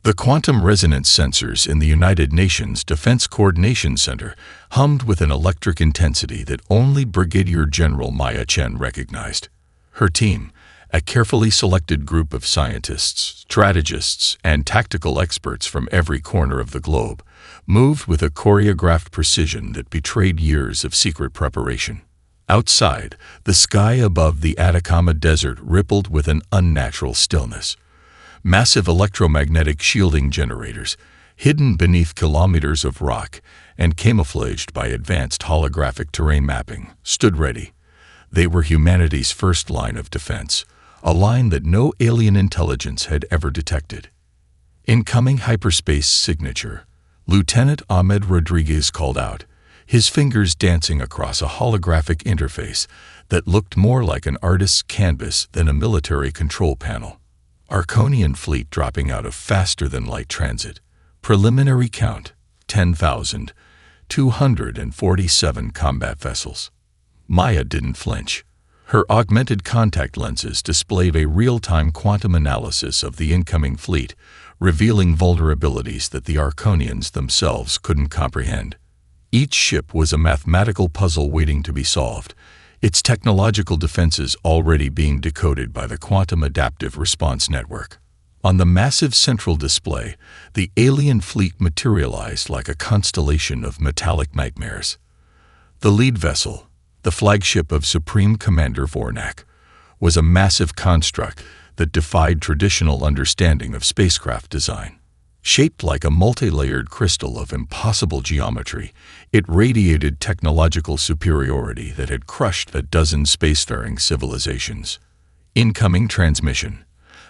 The quantum resonance sensors in the United Nations Defense Coordination Center hummed with an electric intensity that only Brigadier General Maya Chen recognized. Her team, a carefully selected group of scientists, strategists, and tactical experts from every corner of the globe, moved with a choreographed precision that betrayed years of secret preparation. Outside, the sky above the Atacama Desert rippled with an unnatural stillness. Massive electromagnetic shielding generators, hidden beneath kilometers of rock and camouflaged by advanced holographic terrain mapping, stood ready. They were humanity's first line of defense, a line that no alien intelligence had ever detected. Incoming hyperspace signature, Lieutenant Ahmed Rodriguez called out, his fingers dancing across a holographic interface that looked more like an artist's canvas than a military control panel. Arconian fleet dropping out of faster-than-light transit. Preliminary count, 10,247 combat vessels. Maya didn't flinch. Her augmented contact lenses displayed a real-time quantum analysis of the incoming fleet, revealing vulnerabilities that the Arconians themselves couldn't comprehend. Each ship was a mathematical puzzle waiting to be solved, its technological defenses already being decoded by the Quantum Adaptive Response Network. On the massive central display, the alien fleet materialized like a constellation of metallic nightmares. The lead vessel, the flagship of Supreme Commander Vornak, was a massive construct that defied traditional understanding of spacecraft design. Shaped like a multi-layered crystal of impossible geometry, it radiated technological superiority that had crushed a dozen spacefaring civilizations. Incoming transmission,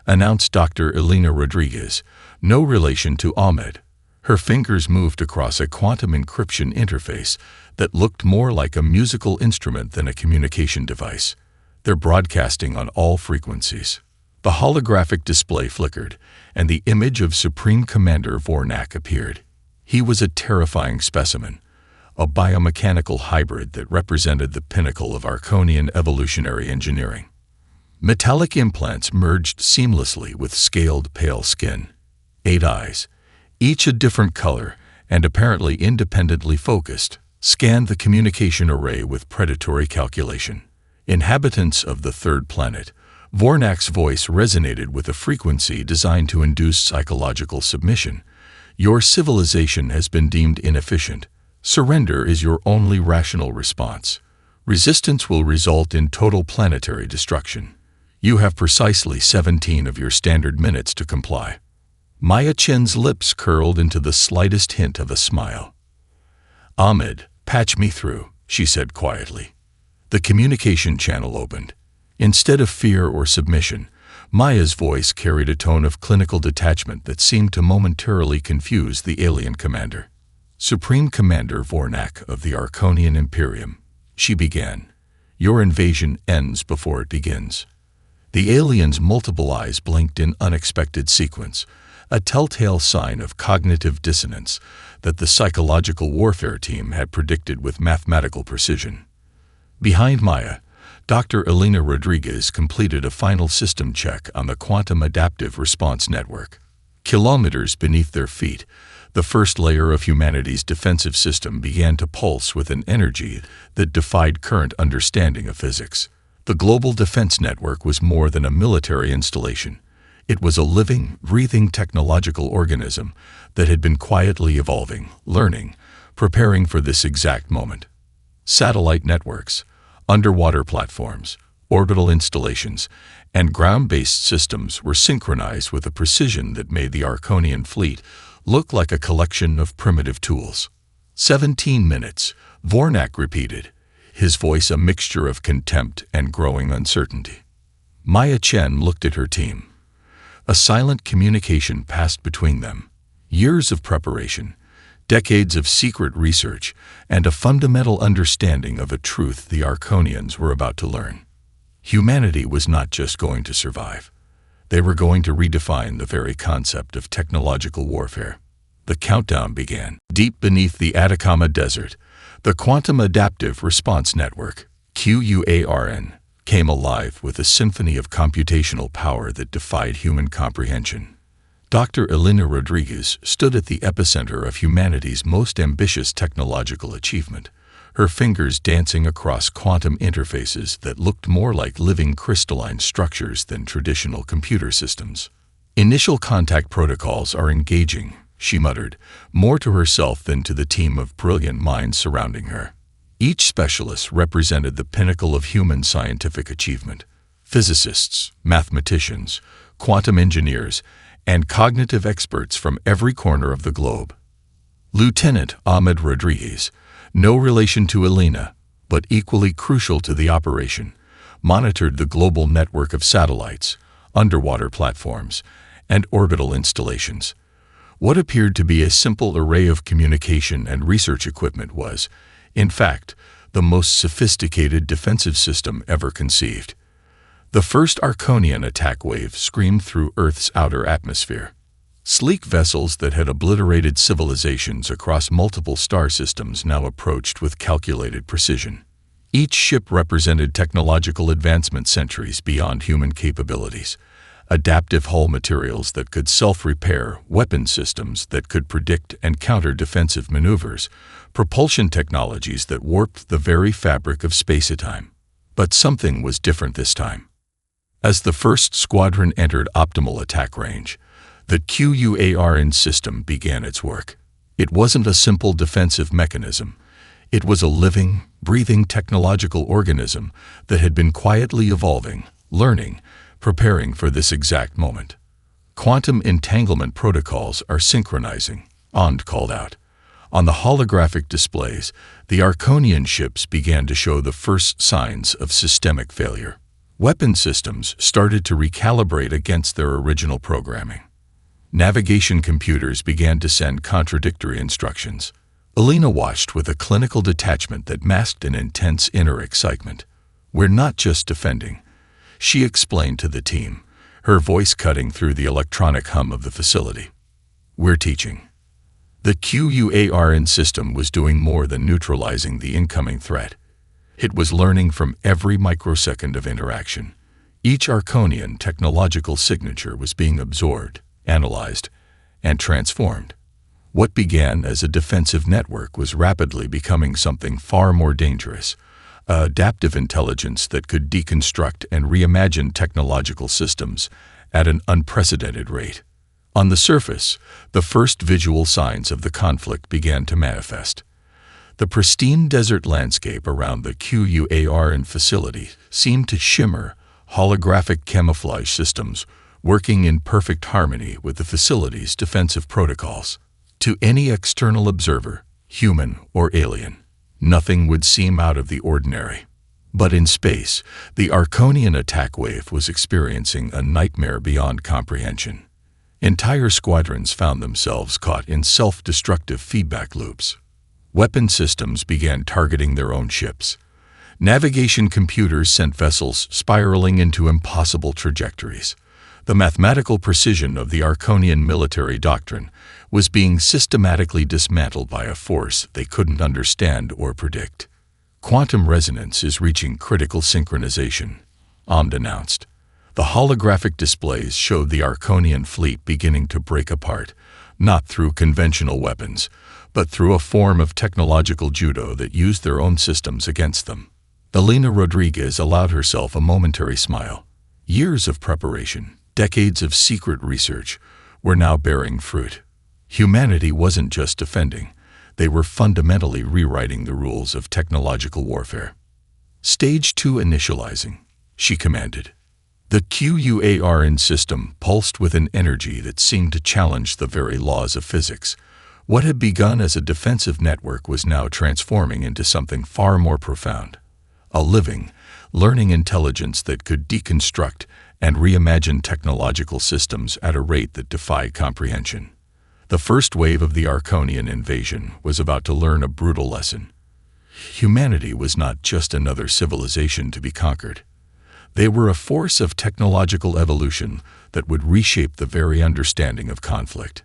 announced Dr. Elena Rodriguez, no relation to Ahmed. Her fingers moved across a quantum encryption interface that looked more like a musical instrument than a communication device. They're broadcasting on all frequencies. The holographic display flickered, and the image of Supreme Commander Vornak appeared. He was a terrifying specimen, a biomechanical hybrid that represented the pinnacle of Arconian evolutionary engineering. Metallic implants merged seamlessly with scaled pale skin. 8 eyes, each a different color and apparently independently focused, scanned the communication array with predatory calculation. Inhabitants of the third planet, Vornak's voice resonated with a frequency designed to induce psychological submission. Your civilization has been deemed inefficient. Surrender is your only rational response. Resistance will result in total planetary destruction. You have precisely 17 of your standard minutes to comply. Maya Chen's lips curled into the slightest hint of a smile. Ahmed, patch me through, she said quietly. The communication channel opened. Instead of fear or submission, Maya's voice carried a tone of clinical detachment that seemed to momentarily confuse the alien commander. Supreme Commander Vornak of the Arconian Imperium, she began. Your invasion ends before it begins. The alien's multiple eyes blinked in unexpected sequence, a telltale sign of cognitive dissonance that the psychological warfare team had predicted with mathematical precision. Behind Maya, Dr. Elena Rodriguez completed a final system check on the Quantum Adaptive Response Network. Kilometers beneath their feet, the first layer of humanity's defensive system began to pulse with an energy that defied current understanding of physics. The Global Defense Network was more than a military installation. It was a living, breathing technological organism that had been quietly evolving, learning, preparing for this exact moment. Satellite networks, underwater platforms, orbital installations, and ground-based systems were synchronized with a precision that made the Arconian fleet look like a collection of primitive tools. 17 minutes, Vornak repeated, his voice a mixture of contempt and growing uncertainty. Maya Chen looked at her team. A silent communication passed between them. Years of preparation, decades of secret research, and a fundamental understanding of a truth the Arconians were about to learn. Humanity was not just going to survive. They were going to redefine the very concept of technological warfare. The countdown began. Deep beneath the Atacama Desert, the Quantum Adaptive Response Network, QUARN, came alive with a symphony of computational power that defied human comprehension. Dr. Elena Rodriguez stood at the epicenter of humanity's most ambitious technological achievement, her fingers dancing across quantum interfaces that looked more like living crystalline structures than traditional computer systems. "Initial contact protocols are engaging," she muttered, more to herself than to the team of brilliant minds surrounding her. Each specialist represented the pinnacle of human scientific achievement: physicists, mathematicians, quantum engineers, and cognitive experts from every corner of the globe. Lieutenant Ahmed Rodriguez, no relation to Elena, but equally crucial to the operation, monitored the global network of satellites, underwater platforms, and orbital installations. What appeared to be a simple array of communication and research equipment was, in fact, the most sophisticated defensive system ever conceived. The first Arconian attack wave screamed through Earth's outer atmosphere. Sleek vessels that had obliterated civilizations across multiple star systems now approached with calculated precision. Each ship represented technological advancement centuries beyond human capabilities: adaptive hull materials that could self-repair, weapon systems that could predict and counter defensive maneuvers, propulsion technologies that warped the very fabric of space-time. But something was different this time. As the first squadron entered optimal attack range, the QUARN system began its work. It wasn't a simple defensive mechanism. It was a living, breathing technological organism that had been quietly evolving, learning, preparing for this exact moment. "Quantum entanglement protocols are synchronizing," Ond called out. On the holographic displays, the Arconian ships began to show the first signs of systemic failure. Weapon systems started to recalibrate against their original programming. Navigation computers began to send contradictory instructions. Elena watched with a clinical detachment that masked an intense inner excitement. "We're not just defending," she explained to the team, her voice cutting through the electronic hum of the facility. "We're teaching." The QUARN system was doing more than neutralizing the incoming threat. It was learning from every microsecond of interaction. Each Arconian technological signature was being absorbed, analyzed, and transformed. What began as a defensive network was rapidly becoming something far more dangerous: adaptive intelligence that could deconstruct and reimagine technological systems at an unprecedented rate. On the surface, the first visual signs of the conflict began to manifest. The pristine desert landscape around the QUARN facility seemed to shimmer, holographic camouflage systems working in perfect harmony with the facility's defensive protocols. To any external observer, human or alien, nothing would seem out of the ordinary. But in space, the Arconian attack wave was experiencing a nightmare beyond comprehension. Entire squadrons found themselves caught in self-destructive feedback loops. Weapon systems began targeting their own ships. Navigation computers sent vessels spiraling into impossible trajectories. The mathematical precision of the Arconian military doctrine was being systematically dismantled by a force they couldn't understand or predict. "Quantum resonance is reaching critical synchronization," Ond announced. The holographic displays showed the Arconian fleet beginning to break apart, not through conventional weapons, but through a form of technological judo that used their own systems against them. Elena Rodriguez allowed herself a momentary smile. Years of preparation, decades of secret research, were now bearing fruit. Humanity wasn't just defending, they were fundamentally rewriting the rules of technological warfare. "Stage 2 initializing," she commanded. The QUARN system pulsed with an energy that seemed to challenge the very laws of physics. What had begun as a defensive network was now transforming into something far more profound: a living, learning intelligence that could deconstruct and reimagine technological systems at a rate that defied comprehension. The first wave of the Arconian invasion was about to learn a brutal lesson. Humanity was not just another civilization to be conquered. They were a force of technological evolution that would reshape the very understanding of conflict.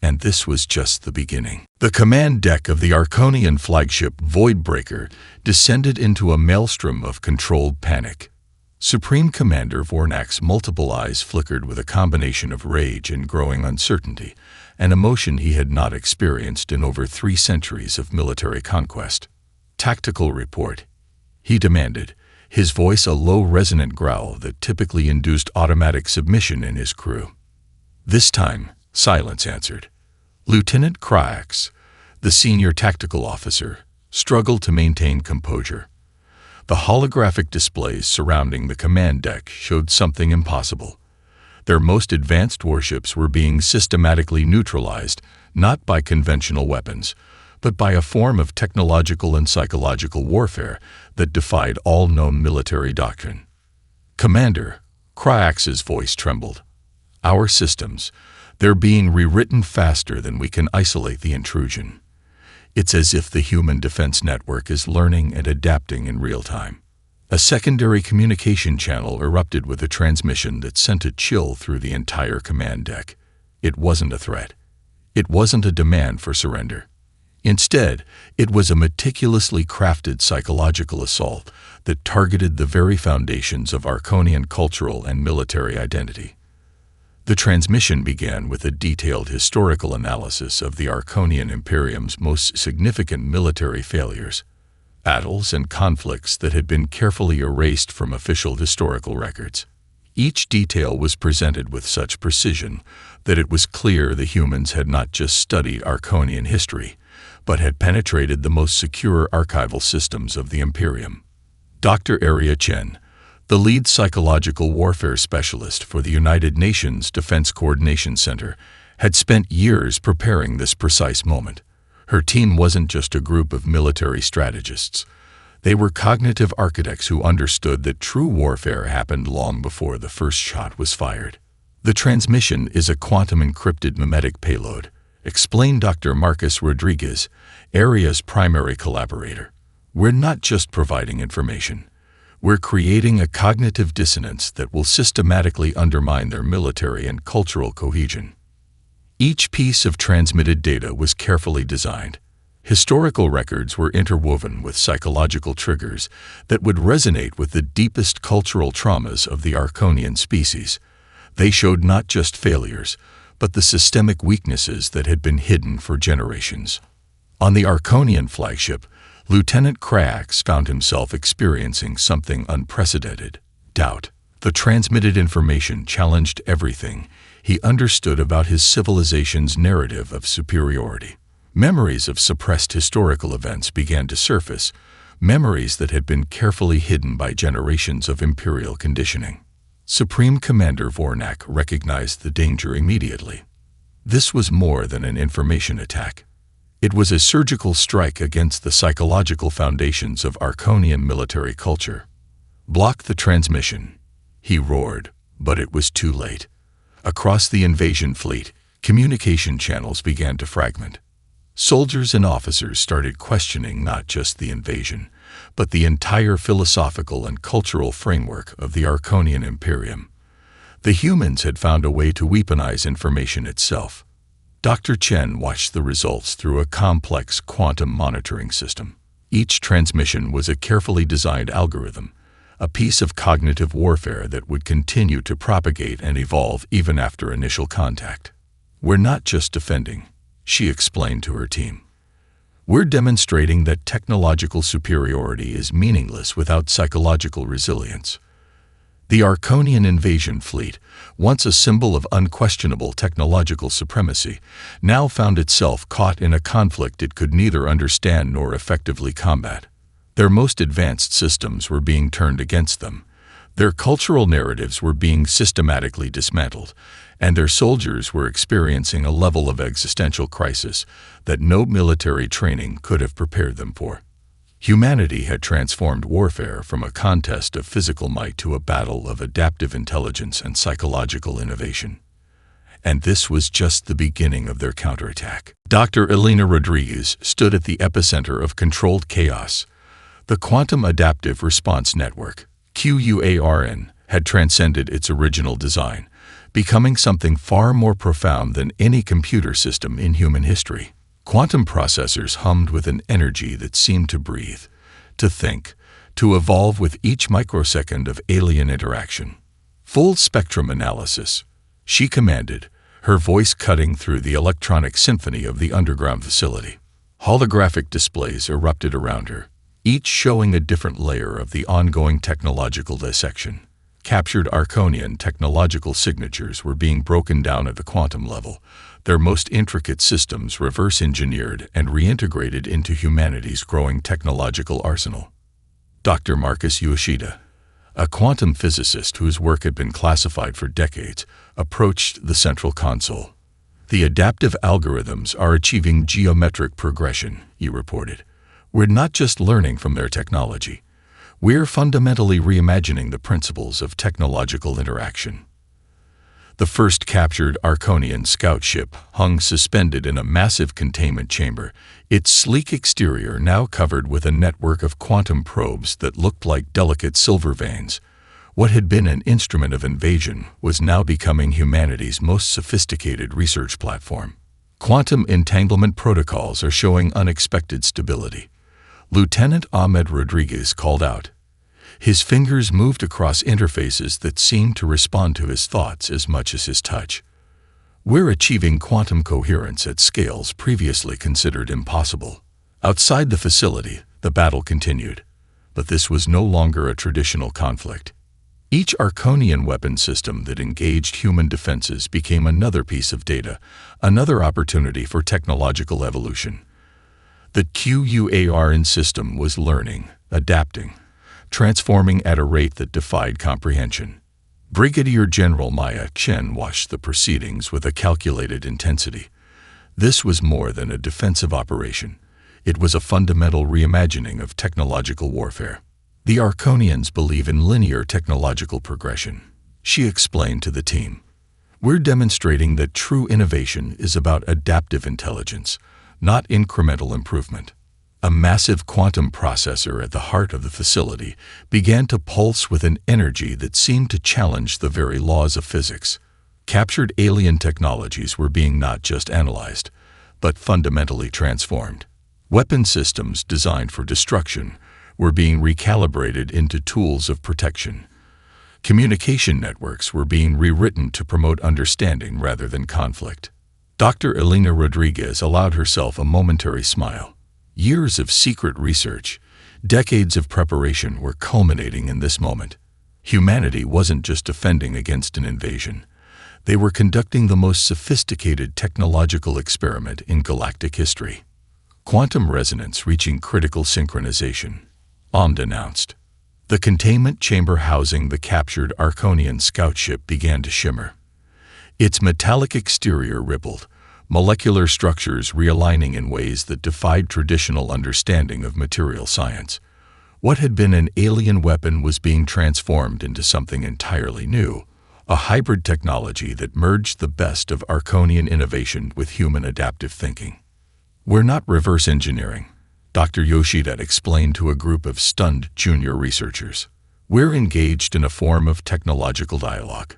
And this was just the beginning. The command deck of the Arconian flagship Voidbreaker descended into a maelstrom of controlled panic. Supreme Commander Vornak's multiple eyes flickered with a combination of rage and growing uncertainty, an emotion he had not experienced in over 3 centuries of military conquest. "Tactical report," he demanded, his voice a low resonant growl that typically induced automatic submission in his crew. This time, silence answered. Lieutenant Cryax, the senior tactical officer, struggled to maintain composure. The holographic displays surrounding the command deck showed something impossible. Their most advanced warships were being systematically neutralized, not by conventional weapons, but by a form of technological and psychological warfare that defied all known military doctrine. "Commander," Cryax's voice trembled. "Our systems, they're being rewritten faster than we can isolate the intrusion. It's as if the human defense network is learning and adapting in real time." A secondary communication channel erupted with a transmission that sent a chill through the entire command deck. It wasn't a threat. It wasn't a demand for surrender. Instead, it was a meticulously crafted psychological assault that targeted the very foundations of Arconian cultural and military identity. The transmission began with a detailed historical analysis of the Arconian Imperium's most significant military failures, battles and conflicts that had been carefully erased from official historical records. Each detail was presented with such precision that it was clear the humans had not just studied Arconian history, but had penetrated the most secure archival systems of the Imperium. Dr. Aria Chen, the lead psychological warfare specialist for the United Nations Defense Coordination Center, had spent years preparing this precise moment. Her team wasn't just a group of military strategists. They were cognitive architects who understood that true warfare happened long before the first shot was fired. "The transmission is a quantum-encrypted mimetic payload," explained Dr. Marcus Rodriguez, Aria's primary collaborator. "We're not just providing information. We're creating a cognitive dissonance that will systematically undermine their military and cultural cohesion." Each piece of transmitted data was carefully designed. Historical records were interwoven with psychological triggers that would resonate with the deepest cultural traumas of the Arconian species. They showed not just failures, but the systemic weaknesses that had been hidden for generations. On the Arconian flagship, Lieutenant Cryax found himself experiencing something unprecedented: doubt. The transmitted information challenged everything he understood about his civilization's narrative of superiority. Memories of suppressed historical events began to surface, memories that had been carefully hidden by generations of imperial conditioning. Supreme Commander Vornak recognized the danger immediately. This was more than an information attack. It was a surgical strike against the psychological foundations of Arconian military culture. "Block the transmission," he roared, but it was too late. Across the invasion fleet, communication channels began to fragment. Soldiers and officers started questioning not just the invasion, but the entire philosophical and cultural framework of the Arconian Imperium. The humans had found a way to weaponize information itself. Dr. Chen watched the results through a complex quantum monitoring system. Each transmission was a carefully designed algorithm, a piece of cognitive warfare that would continue to propagate and evolve even after initial contact. "We're not just defending," she explained to her team. "We're demonstrating that technological superiority is meaningless without psychological resilience." The Arconian invasion fleet, once a symbol of unquestionable technological supremacy, now found itself caught in a conflict it could neither understand nor effectively combat. Their most advanced systems were being turned against them. Their cultural narratives were being systematically dismantled, and their soldiers were experiencing a level of existential crisis that no military training could have prepared them for. Humanity had transformed warfare from a contest of physical might to a battle of adaptive intelligence and psychological innovation. And this was just the beginning of their counterattack. Dr. Elena Rodriguez stood at the epicenter of controlled chaos. The Quantum Adaptive Response Network, QUARN, had transcended its original design, becoming something far more profound than any computer system in human history. Quantum processors hummed with an energy that seemed to breathe, to think, to evolve with each microsecond of alien interaction. Full spectrum analysis, she commanded, her voice cutting through the electronic symphony of the underground facility. Holographic displays erupted around her, each showing a different layer of the ongoing technological dissection. Captured Arconian technological signatures were being broken down at the quantum level, their most intricate systems reverse-engineered and reintegrated into humanity's growing technological arsenal. Dr. Marcus Yoshida, a quantum physicist whose work had been classified for decades, approached the central console. "The adaptive algorithms are achieving geometric progression," he reported. "We're not just learning from their technology. We're fundamentally reimagining the principles of technological interaction." The first captured Arconian scout ship hung suspended in a massive containment chamber, its sleek exterior now covered with a network of quantum probes that looked like delicate silver veins. What had been an instrument of invasion was now becoming humanity's most sophisticated research platform. Quantum entanglement protocols are showing unexpected stability. Lieutenant Ahmed Rodriguez called out. His fingers moved across interfaces that seemed to respond to his thoughts as much as his touch. "We're achieving quantum coherence at scales previously considered impossible." Outside the facility, the battle continued, but this was no longer a traditional conflict. Each Arconian weapon system that engaged human defenses became another piece of data, another opportunity for technological evolution. The QUARN system was learning, adapting, transforming at a rate that defied comprehension. Brigadier General Maya Chen watched the proceedings with a calculated intensity. This was more than a defensive operation. It was a fundamental reimagining of technological warfare. "The Arconians believe in linear technological progression," she explained to the team. "We're demonstrating that true innovation is about adaptive intelligence, not incremental improvement." A massive quantum processor at the heart of the facility began to pulse with an energy that seemed to challenge the very laws of physics. Captured alien technologies were being not just analyzed, but fundamentally transformed. Weapon systems designed for destruction were being recalibrated into tools of protection. Communication networks were being rewritten to promote understanding rather than conflict. Dr. Elena Rodriguez allowed herself a momentary smile. Years of secret research, decades of preparation were culminating in this moment. Humanity wasn't just defending against an invasion. They were conducting the most sophisticated technological experiment in galactic history. Quantum resonance reaching critical synchronization, Omd announced. The containment chamber housing the captured Arconian scout ship began to shimmer. Its metallic exterior rippled, molecular structures realigning in ways that defied traditional understanding of material science. What had been an alien weapon was being transformed into something entirely new, a hybrid technology that merged the best of Arconian innovation with human adaptive thinking. "We're not reverse engineering," Dr. Yoshida explained to a group of stunned junior researchers. "We're engaged in a form of technological dialogue.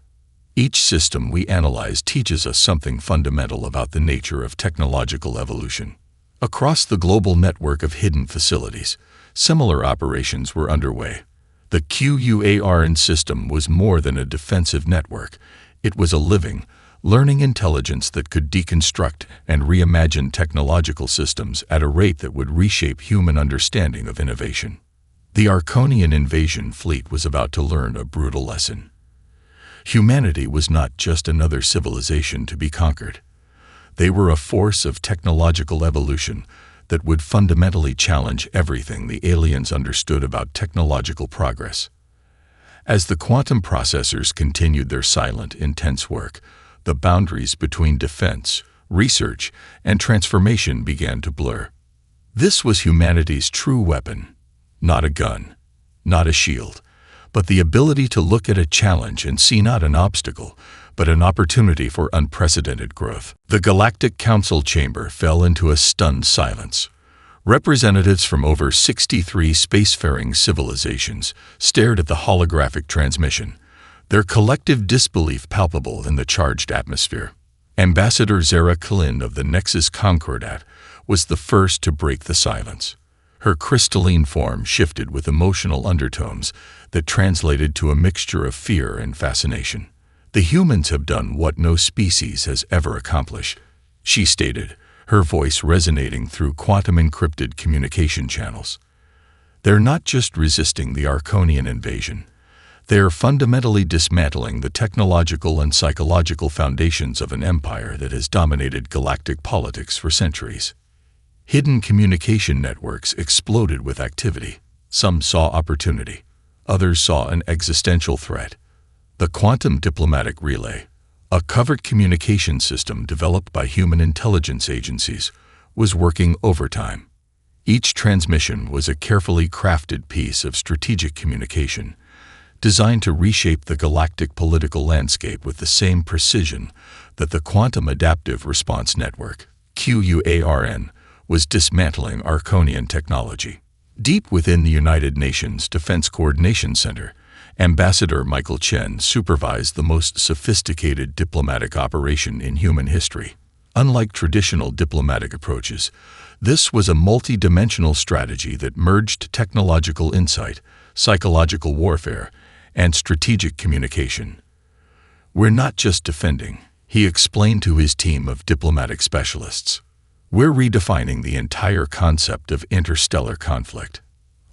Each system we analyze teaches us something fundamental about the nature of technological evolution." Across the global network of hidden facilities, similar operations were underway. The QUARN system was more than a defensive network. It was a living, learning intelligence that could deconstruct and reimagine technological systems at a rate that would reshape human understanding of innovation. The Arconian invasion fleet was about to learn a brutal lesson. Humanity was not just another civilization to be conquered. They were a force of technological evolution that would fundamentally challenge everything the aliens understood about technological progress. As the quantum processors continued their silent, intense work, the boundaries between defense, research, and transformation began to blur. This was humanity's true weapon, not a gun, not a shield, but the ability to look at a challenge and see not an obstacle, but an opportunity for unprecedented growth. The Galactic Council chamber fell into a stunned silence. Representatives from over 63 spacefaring civilizations stared at the holographic transmission, their collective disbelief palpable in the charged atmosphere. Ambassador Zara Kalin of the Nexus Concordat was the first to break the silence. Her crystalline form shifted with emotional undertones that translated to a mixture of fear and fascination. "The humans have done what no species has ever accomplished," she stated, her voice resonating through quantum-encrypted communication channels. "They're not just resisting the Arconian invasion. They're fundamentally dismantling the technological and psychological foundations of an empire that has dominated galactic politics for centuries." Hidden communication networks exploded with activity. Some saw opportunity. Others saw an existential threat. The Quantum Diplomatic Relay, a covert communication system developed by human intelligence agencies, was working overtime. Each transmission was a carefully crafted piece of strategic communication, designed to reshape the galactic political landscape with the same precision that the Quantum Adaptive Response Network, QUARN, was dismantling Arconian technology. Deep within the United Nations Defense Coordination Center, Ambassador Michael Chen supervised the most sophisticated diplomatic operation in human history. Unlike traditional diplomatic approaches, this was a multi-dimensional strategy that merged technological insight, psychological warfare, and strategic communication. "We're not just defending," he explained to his team of diplomatic specialists. "We're redefining the entire concept of interstellar conflict."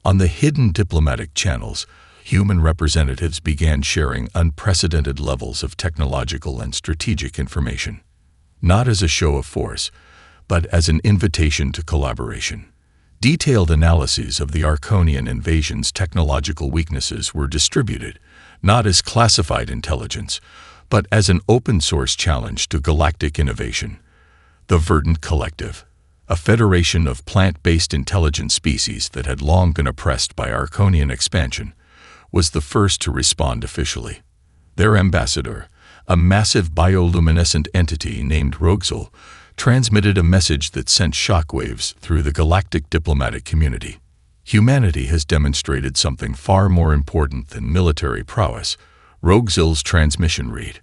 On the hidden diplomatic channels, human representatives began sharing unprecedented levels of technological and strategic information, not as a show of force, but as an invitation to collaboration. Detailed analyses of the Arconian invasion's technological weaknesses were distributed, not as classified intelligence, but as an open-source challenge to galactic innovation. The Verdant Collective, a federation of plant-based intelligent species that had long been oppressed by Arconian expansion, was the first to respond officially. Their ambassador, a massive bioluminescent entity named Rogzel, transmitted a message that sent shockwaves through the galactic diplomatic community. "Humanity has demonstrated something far more important than military prowess," Rogzel's transmission read.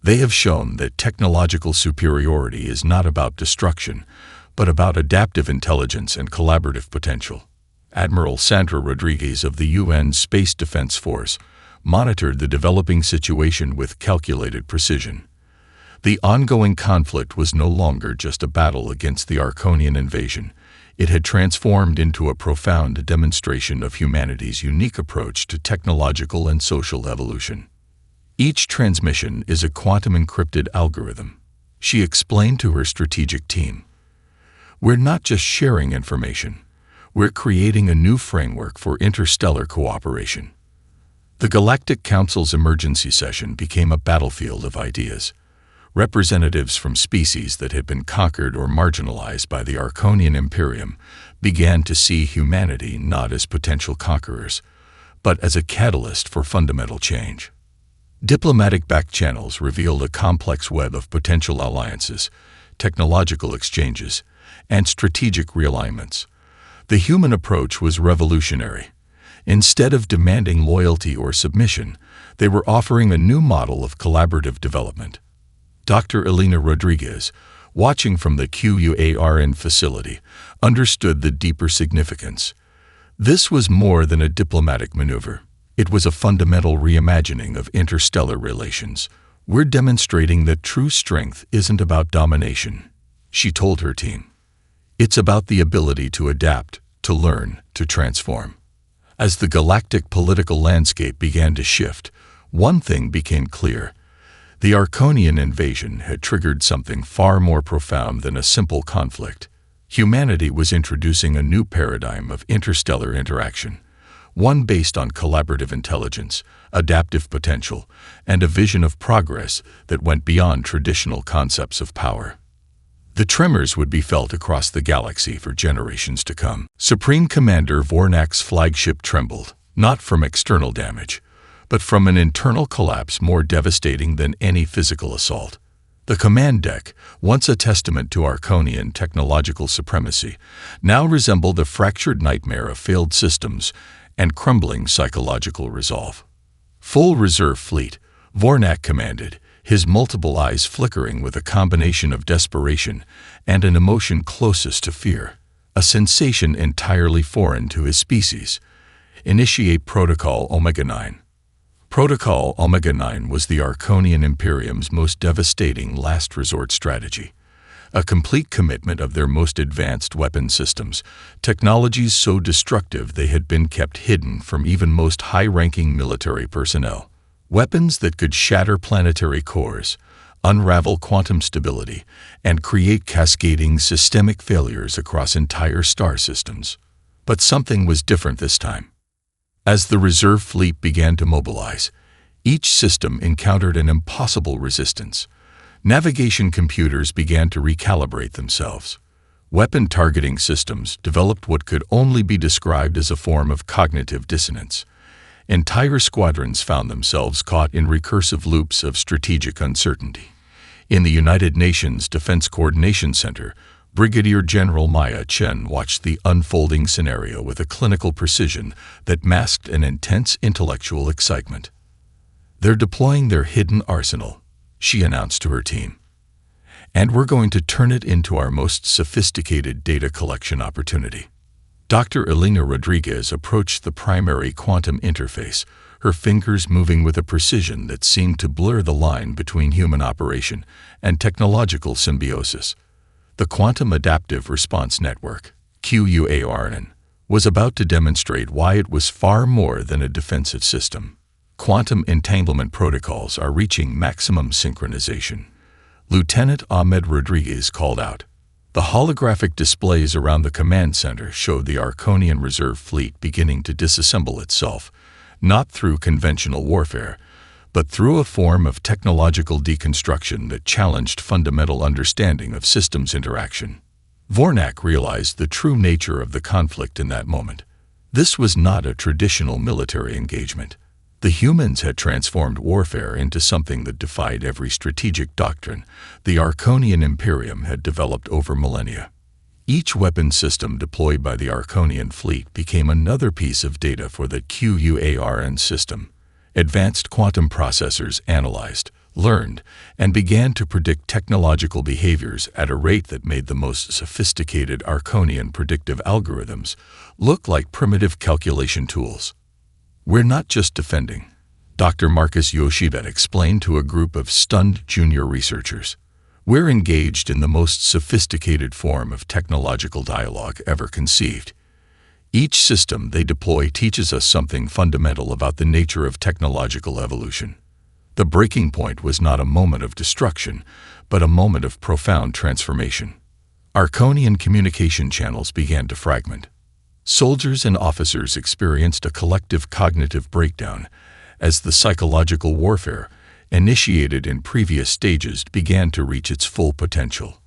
"They have shown that technological superiority is not about destruction, but about adaptive intelligence and collaborative potential." Admiral Sandra Rodriguez of the UN Space Defense Force monitored the developing situation with calculated precision. The ongoing conflict was no longer just a battle against the Arconian invasion. It had transformed into a profound demonstration of humanity's unique approach to technological and social evolution. "Each transmission is a quantum-encrypted algorithm," she explained to her strategic team. "We're not just sharing information. We're creating a new framework for interstellar cooperation." The Galactic Council's emergency session became a battlefield of ideas. Representatives from species that had been conquered or marginalized by the Arconian Imperium began to see humanity not as potential conquerors, but as a catalyst for fundamental change. Diplomatic backchannels revealed a complex web of potential alliances, technological exchanges, and strategic realignments. The human approach was revolutionary. Instead of demanding loyalty or submission, they were offering a new model of collaborative development. Dr. Elena Rodriguez, watching from the QUARN facility, understood the deeper significance. This was more than a diplomatic maneuver. It was a fundamental reimagining of interstellar relations. "We're demonstrating that true strength isn't about domination," she told her team. "It's about the ability to adapt, to learn, to transform." As the galactic political landscape began to shift, one thing became clear. The Arconian invasion had triggered something far more profound than a simple conflict. Humanity was introducing a new paradigm of interstellar interaction, one based on collaborative intelligence, adaptive potential, and a vision of progress that went beyond traditional concepts of power. The tremors would be felt across the galaxy for generations to come. Supreme Commander Vornak's flagship trembled, not from external damage, but from an internal collapse more devastating than any physical assault. The command deck, once a testament to Arconian technological supremacy, now resembled a fractured nightmare of failed systems and crumbling psychological resolve. "Full reserve fleet," Vornak commanded, his multiple eyes flickering with a combination of desperation and an emotion closest to fear. a sensation entirely foreign to his species. Initiate Protocol Omega-9. Protocol Omega-9 was the Arconian Imperium's most devastating last resort strategy. A complete commitment of their most advanced weapon systems, technologies so destructive they had been kept hidden from even most high-ranking military personnel. Weapons that could shatter planetary cores, unravel quantum stability, and create cascading systemic failures across entire star systems. But something was different this time. As the reserve fleet began to mobilize, each system encountered an impossible resistance. Navigation computers began to recalibrate themselves. Weapon targeting systems developed what could only be described as a form of cognitive dissonance. Entire squadrons found themselves caught in recursive loops of strategic uncertainty. In the United Nations Defense Coordination Center, Brigadier General Maya Chen watched the unfolding scenario with a clinical precision that masked an intense intellectual excitement. "They're deploying their hidden arsenal," she announced to her team. "And we're going to turn it into our most sophisticated data collection opportunity." Dr. Elena Rodriguez approached the primary quantum interface, her fingers moving with a precision that seemed to blur the line between human operation and technological symbiosis. The Quantum Adaptive Response Network, QUARN, was about to demonstrate why it was far more than a defensive system. Quantum entanglement protocols are reaching maximum synchronization. Lieutenant Ahmed Rodriguez called out. The holographic displays around the command center showed the Arconian reserve fleet beginning to disassemble itself, not through conventional warfare, but through a form of technological deconstruction that challenged fundamental understanding of systems interaction. Vornak realized the true nature of the conflict in that moment. This was not a traditional military engagement. The humans had transformed warfare into something that defied every strategic doctrine the Arconian Imperium had developed over millennia. Each weapon system deployed by the Arconian fleet became another piece of data for the QUARN system. Advanced quantum processors analyzed, learned, and began to predict technological behaviors at a rate that made the most sophisticated Arconian predictive algorithms look like primitive calculation tools. "We're not just defending," Dr. Marcus Yoshivet explained to a group of stunned junior researchers. "We're engaged in the most sophisticated form of technological dialogue ever conceived. Each system they deploy teaches us something fundamental about the nature of technological evolution." The breaking point was not a moment of destruction, but a moment of profound transformation. Arconian communication channels began to fragment. Soldiers and officers experienced a collective cognitive breakdown as the psychological warfare, initiated in previous stages, began to reach its full potential.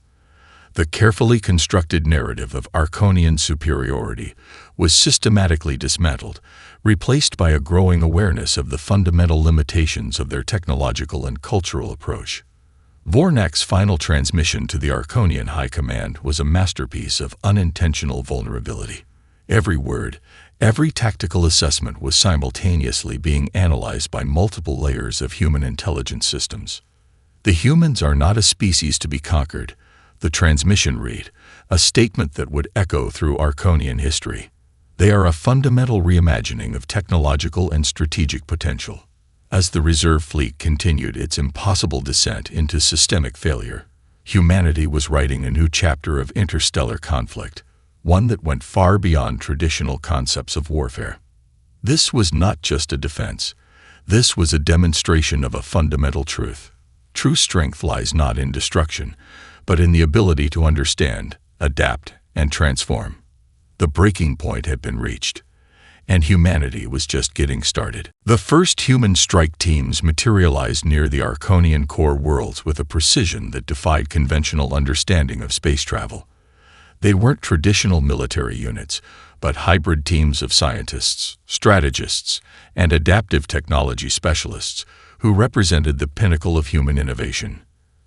The carefully constructed narrative of Arconian superiority was systematically dismantled, replaced by a growing awareness of the fundamental limitations of their technological and cultural approach. Vornak's final transmission to the Arconian High Command was a masterpiece of unintentional vulnerability. Every word, every tactical assessment was simultaneously being analyzed by multiple layers of human intelligence systems. "The humans are not a species to be conquered," the transmission read, a statement that would echo through Arconian history. "They are a fundamental reimagining of technological and strategic potential." As the reserve fleet continued its impossible descent into systemic failure, humanity was writing a new chapter of interstellar conflict, one that went far beyond traditional concepts of warfare. This was not just a defense. This was a demonstration of a fundamental truth. True strength lies not in destruction, but in the ability to understand, adapt, and transform. The breaking point had been reached, and humanity was just getting started. The first human strike teams materialized near the Arconian core worlds with a precision that defied conventional understanding of space travel. They weren't traditional military units, but hybrid teams of scientists, strategists, and adaptive technology specialists who represented the pinnacle of human innovation.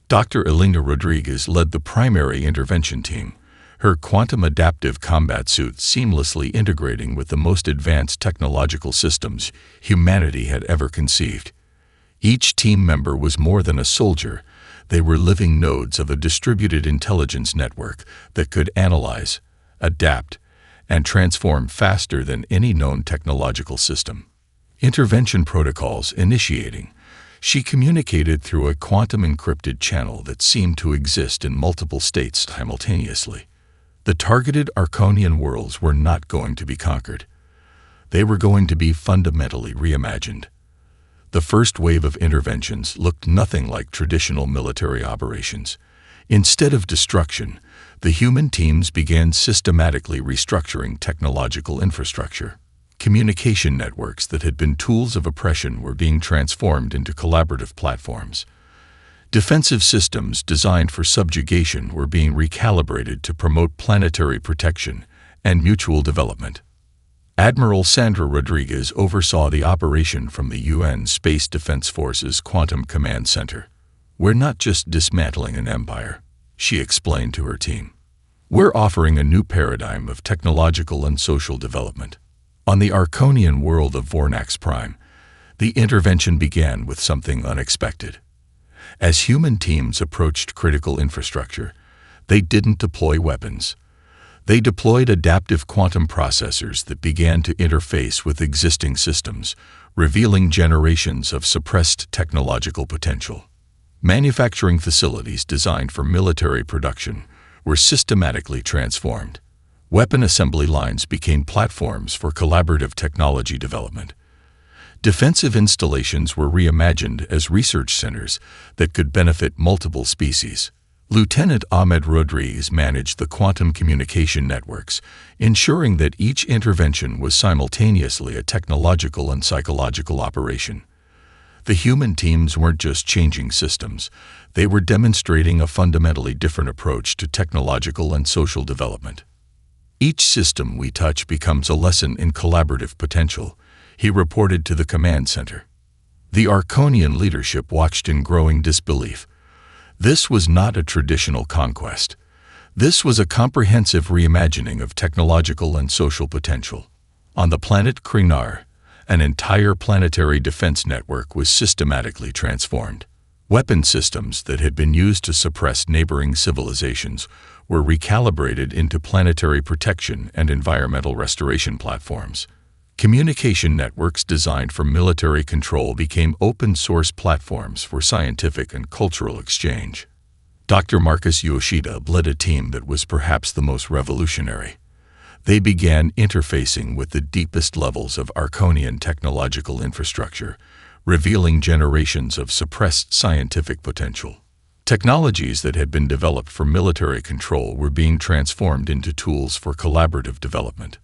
Dr. Elena Rodriguez led the primary intervention team, her quantum adaptive combat suit seamlessly integrating with the most advanced technological systems humanity had ever conceived. Each team member was more than a soldier. They were living nodes of a distributed intelligence network that could analyze, adapt, and transform faster than any known technological system. Intervention protocols initiating. She communicated through a quantum-encrypted channel that seemed to exist in multiple states simultaneously. The targeted Arconian worlds were not going to be conquered. They were going to be fundamentally reimagined. The first wave of interventions looked nothing like traditional military operations. Instead of destruction, the human teams began systematically restructuring technological infrastructure. Communication networks that had been tools of oppression were being transformed into collaborative platforms. Defensive systems designed for subjugation were being recalibrated to promote planetary protection and mutual development. Admiral Sandra Rodriguez oversaw the operation from the UN Space Defense Force's Quantum Command Center. "We're not just dismantling an empire," she explained to her team. "We're offering a new paradigm of technological and social development." On the Arconian world of Vornax Prime, the intervention began with something unexpected. As human teams approached critical infrastructure, they didn't deploy weapons. They deployed adaptive quantum processors that began to interface with existing systems, revealing generations of suppressed technological potential. Manufacturing facilities designed for military production were systematically transformed. Weapon assembly lines became platforms for collaborative technology development. Defensive installations were reimagined as research centers that could benefit multiple species. Lieutenant Ahmed Rodriguez managed the quantum communication networks, ensuring that each intervention was simultaneously a technological and psychological operation. The human teams weren't just changing systems, they were demonstrating a fundamentally different approach to technological and social development. "Each system we touch becomes a lesson in collaborative potential," he reported to the command center. The Arconian leadership watched in growing disbelief. This was not a traditional conquest. This was a comprehensive reimagining of technological and social potential. On the planet Krignar, an entire planetary defense network was systematically transformed. Weapon systems that had been used to suppress neighboring civilizations were recalibrated into planetary protection and environmental restoration platforms. Communication networks designed for military control became open-source platforms for scientific and cultural exchange. Dr. Marcus Yoshida led a team that was perhaps the most revolutionary. They began interfacing with the deepest levels of Arconian technological infrastructure, revealing generations of suppressed scientific potential. Technologies that had been developed for military control were being transformed into tools for collaborative development.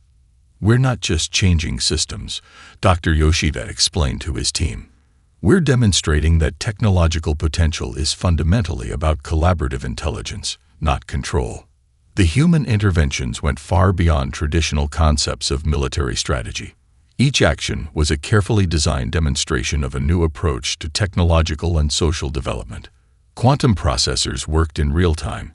"We're not just changing systems," Dr. Yoshida explained to his team. "We're demonstrating that technological potential is fundamentally about collaborative intelligence, not control." The human interventions went far beyond traditional concepts of military strategy. Each action was a carefully designed demonstration of a new approach to technological and social development. Quantum processors worked in real time,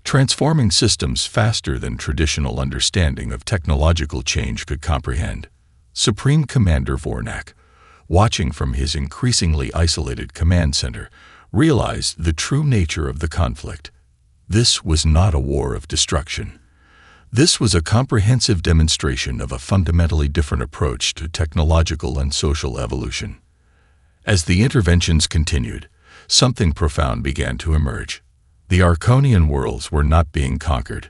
transforming systems faster than traditional understanding of technological change could comprehend. Supreme Commander Vornak, watching from his increasingly isolated command center, realized the true nature of the conflict. This was not a war of destruction. This was a comprehensive demonstration of a fundamentally different approach to technological and social evolution. As the interventions continued, something profound began to emerge. The Arconian worlds were not being conquered.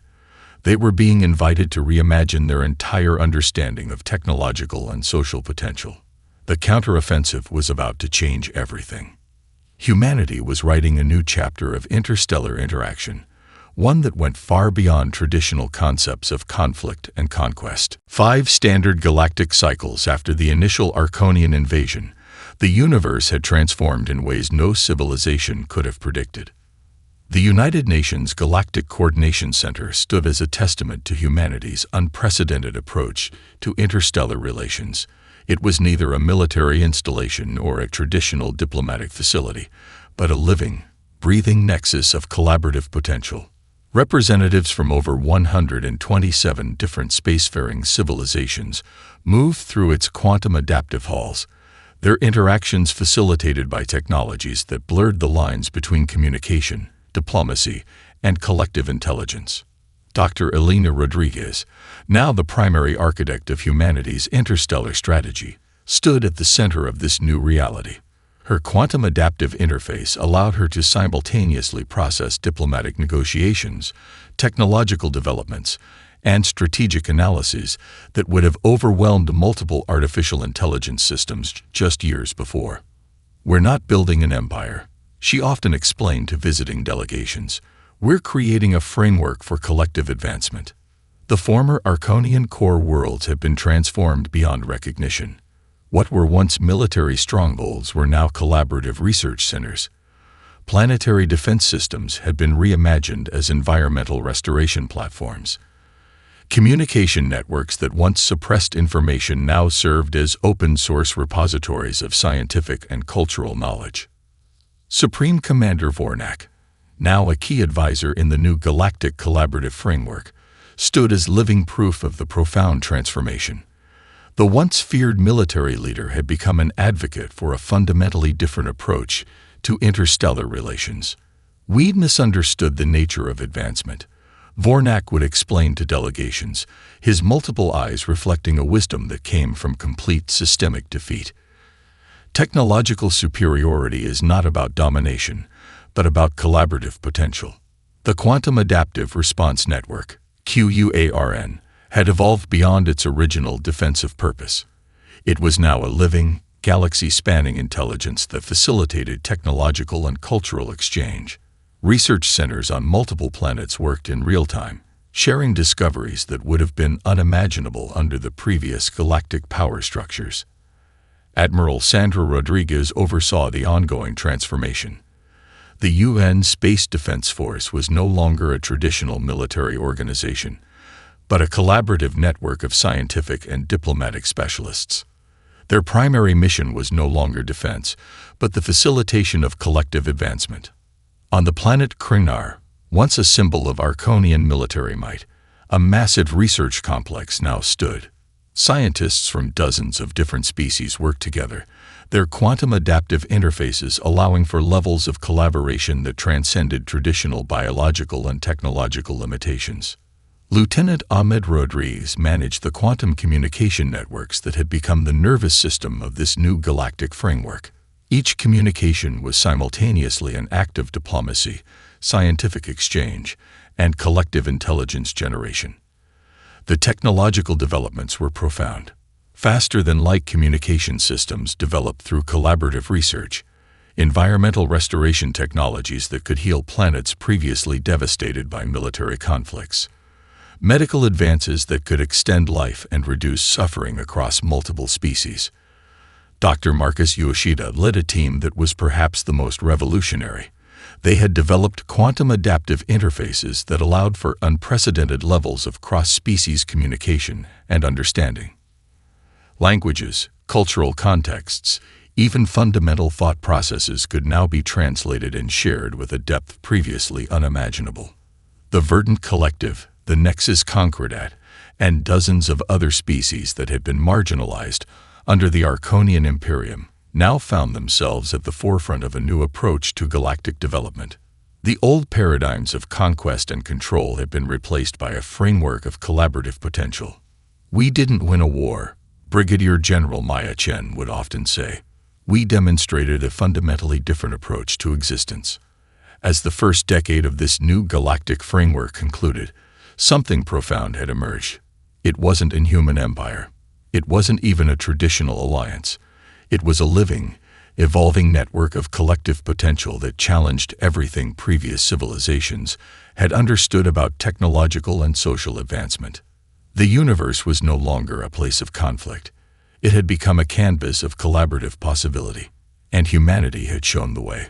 They were being invited to reimagine their entire understanding of technological and social potential. The counteroffensive was about to change everything. Humanity was writing a new chapter of interstellar interaction, one that went far beyond traditional concepts of conflict and conquest. 5 standard galactic cycles after the initial Arconian invasion, the universe had transformed in ways no civilization could have predicted. The United Nations Galactic Coordination Center stood as a testament to humanity's unprecedented approach to interstellar relations. It was neither a military installation nor a traditional diplomatic facility, but a living, breathing nexus of collaborative potential. Representatives from over 127 different spacefaring civilizations moved through its quantum adaptive halls, their interactions facilitated by technologies that blurred the lines between communication, diplomacy, and collective intelligence. Dr. Elena Rodriguez, now the primary architect of humanity's interstellar strategy, stood at the center of this new reality. Her quantum adaptive interface allowed her to simultaneously process diplomatic negotiations, technological developments, and strategic analyses that would have overwhelmed multiple artificial intelligence systems just years before. "We're not building an empire," she often explained to visiting delegations. "We're creating a framework for collective advancement." The former Arconian core worlds have been transformed beyond recognition. What were once military strongholds were now collaborative research centers. Planetary defense systems had been reimagined as environmental restoration platforms. Communication networks that once suppressed information now served as open-source repositories of scientific and cultural knowledge. Supreme Commander Vornak, now a key advisor in the new Galactic collaborative framework, stood as living proof of the profound transformation. The once feared military leader had become an advocate for a fundamentally different approach to interstellar relations. "We'd misunderstood the nature of advancement," Vornak would explain to delegations, his multiple eyes reflecting a wisdom that came from complete systemic defeat. Technological superiority is not about domination, but about collaborative potential. The Quantum Adaptive Response Network, QUARN, had evolved beyond its original defensive purpose. It was now a living, galaxy-spanning intelligence that facilitated technological and cultural exchange. Research centers on multiple planets worked in real time, sharing discoveries that would have been unimaginable under the previous galactic power structures. Admiral Sandra Rodriguez oversaw the ongoing transformation. The UN Space Defense Force was no longer a traditional military organization, but a collaborative network of scientific and diplomatic specialists. Their primary mission was no longer defense, but the facilitation of collective advancement. On the planet Krignar, once a symbol of Arconian military might, a massive research complex now stood. Scientists from dozens of different species worked together, their quantum adaptive interfaces allowing for levels of collaboration that transcended traditional biological and technological limitations. Lieutenant Ahmed Rodriguez managed the quantum communication networks that had become the nervous system of this new galactic framework. Each communication was simultaneously an act of diplomacy, scientific exchange, and collective intelligence generation. The technological developments were profound. Faster-than-light communication systems developed through collaborative research, environmental restoration technologies that could heal planets previously devastated by military conflicts, medical advances that could extend life and reduce suffering across multiple species. Dr. Marcus Yoshida led a team that was perhaps the most revolutionary. They had developed quantum adaptive interfaces that allowed for unprecedented levels of cross-species communication and understanding. Languages, cultural contexts, even fundamental thought processes could now be translated and shared with a depth previously unimaginable. The Verdant Collective, the Nexus Concordat, and dozens of other species that had been marginalized under the Arconian Imperium now found themselves at the forefront of a new approach to galactic development. The old paradigms of conquest and control had been replaced by a framework of collaborative potential. "We didn't win a war," Brigadier General Maya Chen would often say. "We demonstrated a fundamentally different approach to existence." As the first decade of this new galactic framework concluded, something profound had emerged. It wasn't a human empire. It wasn't even a traditional alliance. It was a living, evolving network of collective potential that challenged everything previous civilizations had understood about technological and social advancement. The universe was no longer a place of conflict. It had become a canvas of collaborative possibility, and humanity had shown the way.